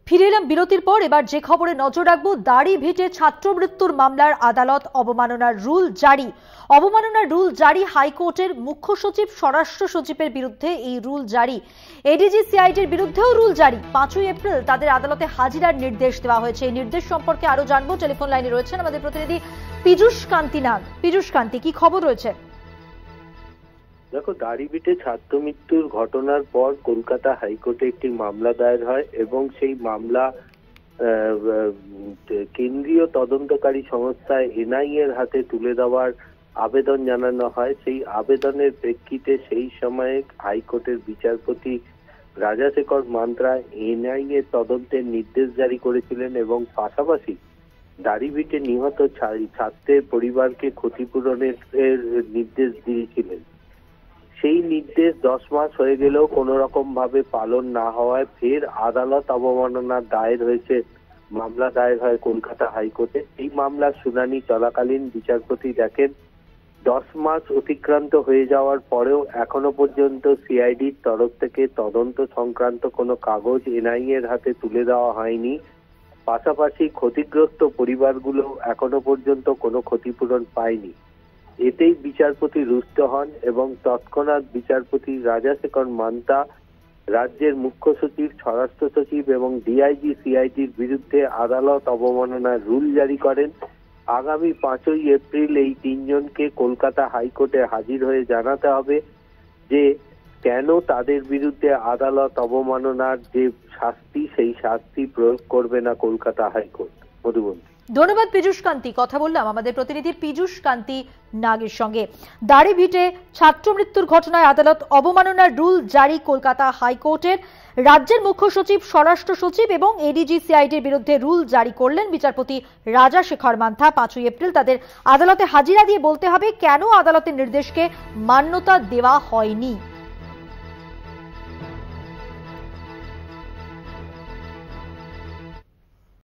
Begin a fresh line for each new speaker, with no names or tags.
ফিরে এলাম বিরতির পর। এবার যে খবরে নজর রাখবো, দাড়িভিটে ছাত্র মৃত্যুর মামলার আদালত অবমাননার রুল জারি। অবমাননার রুল জারি হাইকোর্টের মুখ্য সচিব স্বরাষ্ট্র সচিবের বিরুদ্ধে এই রুল জারি। এডিজি সিআইডির বিরুদ্ধেও রুল জারি। 5ই এপ্রিল তাদের আদালতে হাজিরার নির্দেশ দেওয়া হয়েছে। এই নির্দেশ সম্পর্কে আরো জানবো। টেলিফোন লাইনে রয়েছেন আমাদের প্রতিনিধি পীযূষ কান্তি নাগ। পীযূষ কান্তি, কি খবর রয়েছে?
দেখো, দাড়িভিটে ছাত্র মৃত্যুর ঘটনার পর কলকাতা হাইকোর্টে একটি মামলা দায়ের হয় এবং সেই মামলা কেন্দ্রীয় তদন্তকারী সংস্থা এনআইএ এর হাতে তুলে দেওয়ার আবেদন জানানো হয়। সেই আবেদনের প্রেক্ষিতে সেই সময়ে হাইকোর্টের বিচারপতি রাজাশেখর মান্ত্রা এনআইএ তদন্তের নির্দেশ জারি করেছিলেন এবং পাশাপাশি দাড়িভিটে নিহত ছাত্রের পরিবারকে ক্ষতিপূরণের নির্দেশ দিয়েছিলেন। সেই নির্দেশ 10 মাস হয়ে গেলেও কোনো রকম ভাবে পালন না হওয়ায় ফের আদালত অবমাননার দায়ের হয়েছে। মামলা দায়ের হয় কলকাতা হাইকোর্টে। এই মামলার শুনানি চলাকালীন বিচারপতি দেখেন 10 মাস অতিক্রান্ত হয়ে যাওয়ার পরেও এখনো পর্যন্ত সিআইডির তরফ থেকে তদন্ত সংক্রান্ত কোনো কাগজ এনআইএ এর হাতে তুলে দেওয়া হয়নি। পাশাপাশি ক্ষতিগ্রস্ত পরিবারগুলো এখনো পর্যন্ত কোনো ক্ষতিপূরণ পায়নি। এতেই বিচারপতি রুষ্ট হন এবং তৎক্ষণাৎ বিচারপতি রাজাশেখর মান্তা রাজ্যের মুখ্য সচিব, স্বরাষ্ট্র সচিব এবং ডিআইজি সিআইডির বিরুদ্ধে আদালত অবমাননার রুল জারি করেন। আগামী 5ই এপ্রিল এই তিনজনকে কলকাতা হাইকোর্টে হাজির হয়ে জানাতে হবে যে কেন তাদের বিরুদ্ধে আদালত অবমাননার যে শাস্তি, সেই শাস্তি প্রয়োগ করবে না কলকাতা হাইকোর্ট। মধুবন্তী।
ধন্যবাদ পীযূষ কান্তি। কথা বললাম আমাদের প্রতিনিধি পীযূষ কান্তি নাগের সঙ্গে। দাড়িভিটে ছাত্র মৃত্যুর ঘটনায় আদালত অবমাননার রুল জারি কলকাতা হাইকোর্টের। রাজ্যের মুখ্য সচিব, স্বরাষ্ট্র সচিব এবং এডিজি সিআইডির বিরুদ্ধে রুল জারি করলেন বিচারপতি রাজাশেখর মান্থা। 5ই এপ্রিল তাদের আদালতে হাজিরা দিয়ে বলতে হবে কেন আদালতের নির্দেশকে মান্যতা দেওয়া হয়নি।